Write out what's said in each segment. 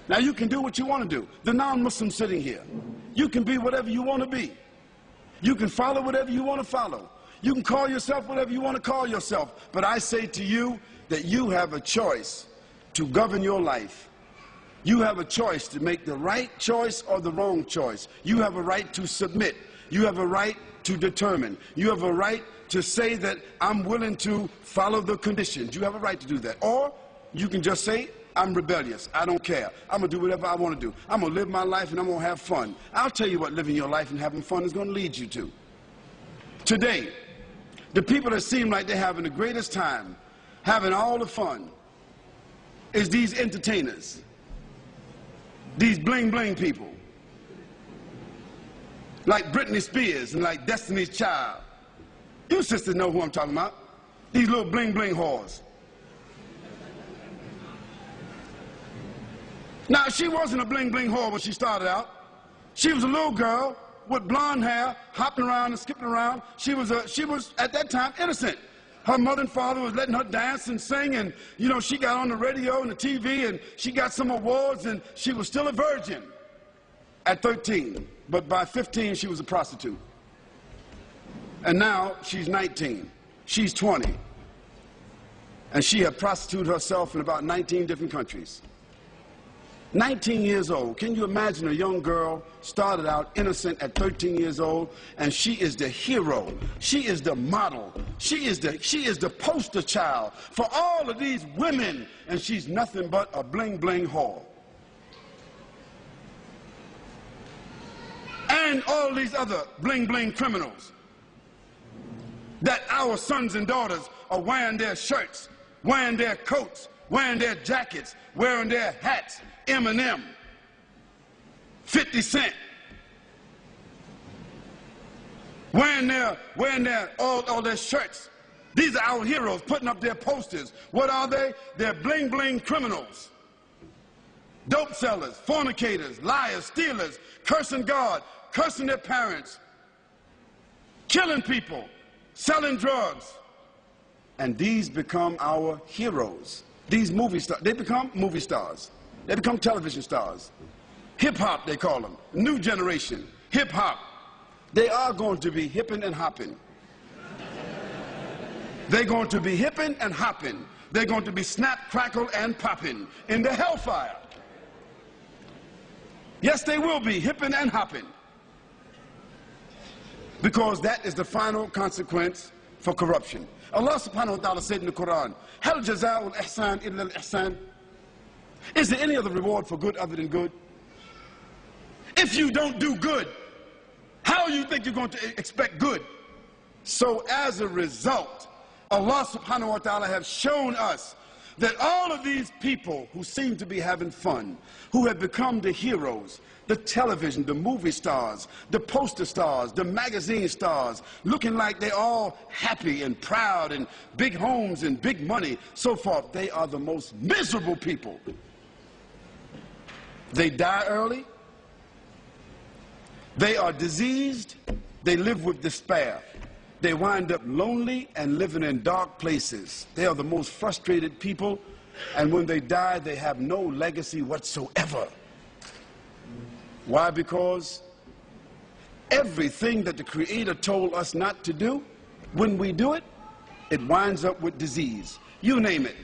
Now you can do what you want to do. The non-Muslim sitting here, you can be whatever you want to be. You can follow whatever you want to follow. You can call yourself whatever you want to call yourself. But I say to you that you have a choice to govern your life. You have a choice to make the right choice or the wrong choice. You have a right to submit. You have a right to determine. You have a right to say that I'm willing to follow the conditions. You have a right to do that. Or you can just say, I'm rebellious. I don't care. I'm going to do whatever I want to do. I'm going to live my life and I'm going to have fun. I'll tell you what living your life and having fun is going to lead you to. Today, the people that seem like they're having the greatest time, having all the fun, is these entertainers. These bling-bling people. Like Britney Spears and like Destiny's Child. You sisters know who I'm talking about. These little bling-bling whores. Now, she wasn't a bling-bling whore when she started out. She was a little girl with blonde hair, hopping around and skipping around. She was, at that time, innocent. Her mother and father was letting her dance and sing, and, you know, she got on the radio and the TV, and she got some awards, and she was still a virgin at 13. But by 15, she was a prostitute. And now, she's 19. She's 20. And she had prostituted herself in about 19 different countries. 19 years old. Can you imagine a young girl started out innocent at 13 years old, and she is the hero. She is the model. She is the poster child for all of these women, and she's nothing but a bling-bling whore. And all these other bling-bling criminals that our sons and daughters are wearing their shirts, wearing their coats, wearing their jackets, wearing their hats. Eminem, 50 Cent, wearing all their shirts. These are our heroes putting up their posters. What are they? They're bling-bling criminals. Dope sellers, fornicators, liars, stealers, cursing God, cursing their parents, killing people, selling drugs. And these become our heroes. These movie stars, they become movie stars. They become television stars. Hip-hop, they call them. New generation. Hip-hop. They are going to be hipping and hopping. They're going to be hipping and hopping. They're going to be snap, crackle, and popping in the hellfire. Yes, they will be hipping and hopping. Because that is the final consequence for corruption. Allah subhanahu wa ta'ala said in the Quran, Hal jaza'ul ihsan illa al-ihsan. Is there any other reward for good other than good? If you don't do good, how do you think you're going to expect good? So as a result, Allah subhanahu wa ta'ala has shown us that all of these people who seem to be having fun, who have become the heroes, the television, the movie stars, the poster stars, the magazine stars, looking like they're all happy and proud and big homes and big money, so forth, they are the most miserable people. They die early. They are diseased. They live with despair. They wind up lonely and living in dark places. They are the most frustrated people, and when they die, they have no legacy whatsoever. Why? Because everything that the Creator told us not to do, when we do it, it winds up with disease. You name it.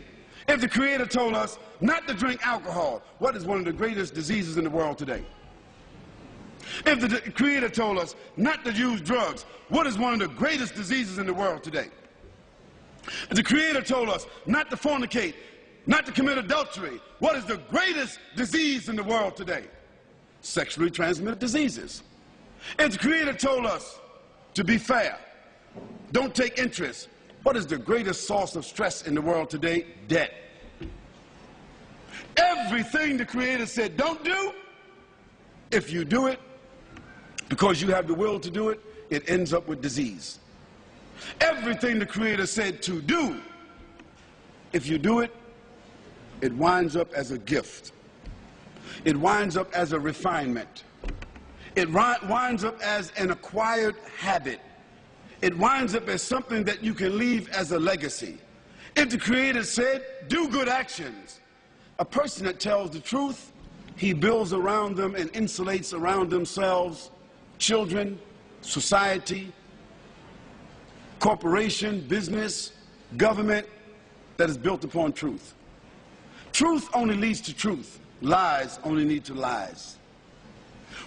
If the Creator told us not to drink alcohol, what is one of the greatest diseases in the world today? If the Creator told us not to use drugs, what is one of the greatest diseases in the world today? If the Creator told us not to fornicate, not to commit adultery, what is the greatest disease in the world today? Sexually transmitted diseases. If the Creator told us to be fair, don't take interest, what is the greatest source of stress in the world today? Debt. Everything the Creator said don't do, if you do it, because you have the will to do it, it ends up with disease. Everything the Creator said to do, if you do it, it winds up as a gift. It winds up as a refinement. It winds up as an acquired habit. It winds up as something that you can leave as a legacy. If the Creator said, do good actions, a person that tells the truth He builds around them and insulates around themselves children, society, corporation, business, government that is built upon truth. Truth only leads to truth. Lies only lead to lies.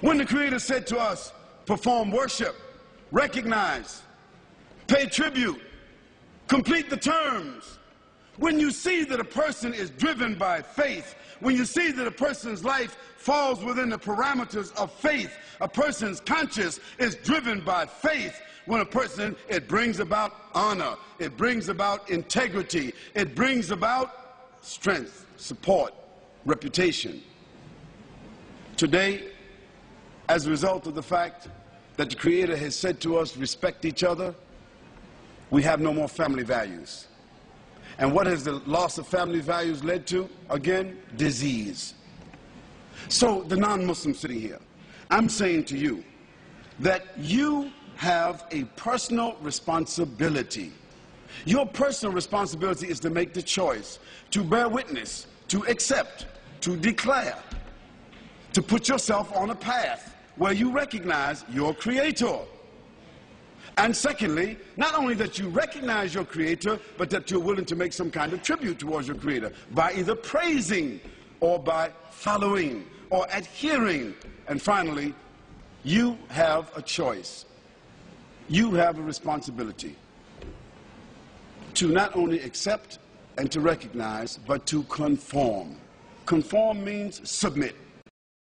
When the Creator said to us, perform worship, recognize, pay tribute, complete the terms, when you see that a person is driven by faith, when you see that a person's life falls within the parameters of faith, a person's conscience is driven by faith, when a person, it brings about honor, it brings about integrity, it brings about strength, support, reputation. Today, as a result of the fact that the Creator has said to us, respect each other, we have no more family values. And what has the loss of family values led to? Again, disease. So the non-Muslim sitting here, I'm saying to you that you have a personal responsibility. Your personal responsibility is to make the choice, to bear witness, to accept, to declare, to put yourself on a path where you recognize your Creator. And secondly, not only that you recognize your Creator, but that you're willing to make some kind of tribute towards your Creator by either praising or by following or adhering. And finally, you have a choice. You have a responsibility to not only accept and to recognize, but to conform. Conform means submit.